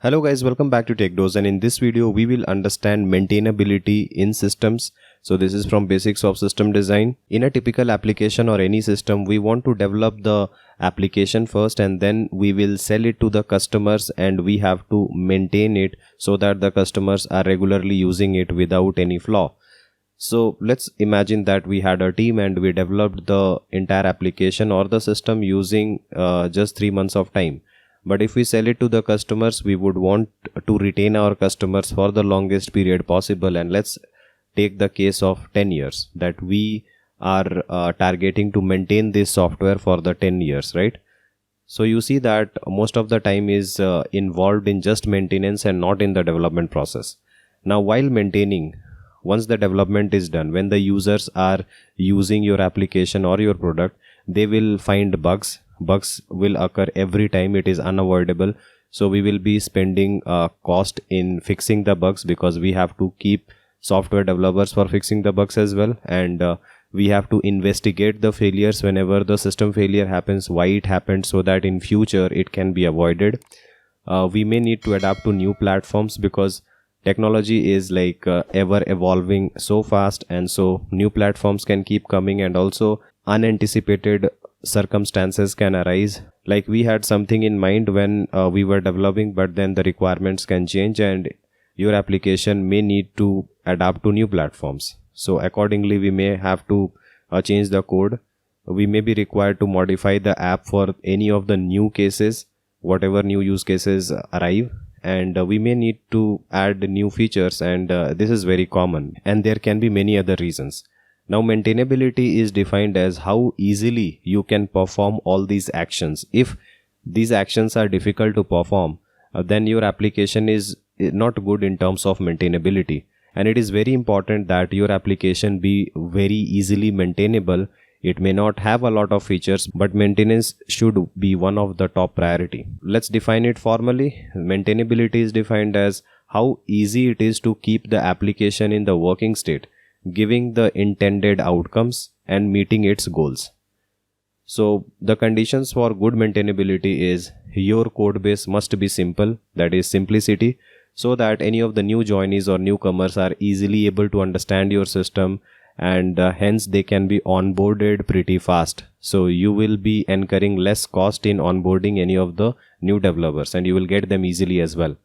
Hello guys, welcome back to Techdose, and in this video we will understand maintainability in systems. So this is from basics of system design. In a typical application or any system, we want to develop the application first and then we will sell it to the customers, and we have to maintain it so that the customers are regularly using it without any flaw. So let's imagine that we had a team and we developed the entire application or the system using just 3 months of time. But if we sell it to the customers, we would want to retain our customers for the longest period possible. And let's take the case of 10 years that we are targeting to maintain this software for the 10 years, right? So you see that most of the time is involved in just maintenance and not in the development process. Now, while maintaining, once the development is done, when the users are using your application or your product, they will find bugs. Bugs will occur every time. It is unavoidable. So we will be spending cost in fixing the bugs, because we have to keep software developers for fixing the bugs as well. And we have to investigate the failures whenever the system failure happens, why it happened, so that in future it can be avoided. We may need to adapt to new platforms, because technology is like ever evolving so fast, and so new platforms can keep coming, and also unanticipated circumstances can arise. Like we had something in mind when we were developing, but then the requirements can change and your application may need to adapt to new platforms. So accordingly, we may have to change the code. We may be required to modify the app for any of the new cases, whatever new use cases arrive, and we may need to add new features, and this is very common, and there can be many other reasons. Now, maintainability is defined as how easily you can perform all these actions. If these actions are difficult to perform, then your application is not good in terms of maintainability. And it is very important that your application be very easily maintainable. It may not have a lot of features, but maintenance should be one of the top priority. Let's define it formally. Maintainability is defined as how easy it is to keep the application in the working state, giving the intended outcomes and meeting its goals. So the conditions for good maintainability is your code base must be simple, that is simplicity, so that any of the new joinees or newcomers are easily able to understand your system, and hence they can be onboarded pretty fast. So you will be incurring less cost in onboarding any of the new developers, and you will get them easily as well.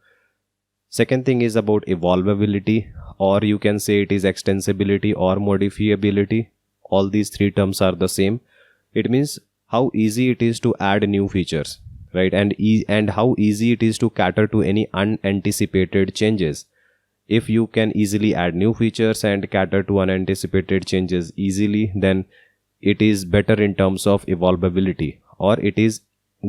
Second thing is about evolvability, or you can say it is extensibility or modifiability. All these three terms are the same. It means how easy it is to add new features, right? And how easy it is to cater to any unanticipated changes. If you can easily add new features and cater to unanticipated changes easily, then it is better in terms of evolvability, or it is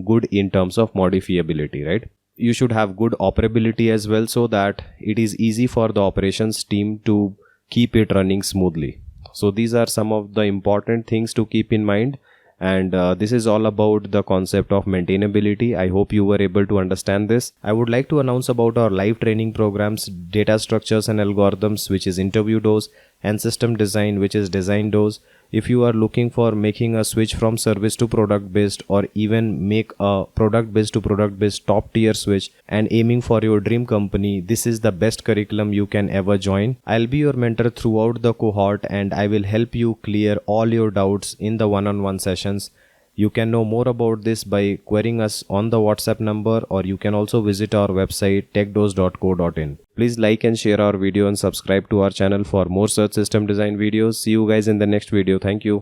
good in terms of modifiability, right? You should have good operability as well, so that it is easy for the operations team to keep it running smoothly. So these are some of the important things to keep in mind, and this is all about the concept of maintainability. I hope you were able to understand this. I would like to announce about our live training programs, data structures and algorithms, which is Interview Dose, and system design, which is Design Dose. If you are looking for making a switch from service to product based, or even make a product based to product based top tier switch and aiming for your dream company, this is the best curriculum you can ever join. I'll be your mentor throughout the cohort, and I will help you clear all your doubts in the one-on-one sessions. You can know more about this by querying us on the WhatsApp number, or you can also visit our website techdose.co.in. Please like and share our video and subscribe to our channel for more such system design videos. See you guys in the next video. Thank you.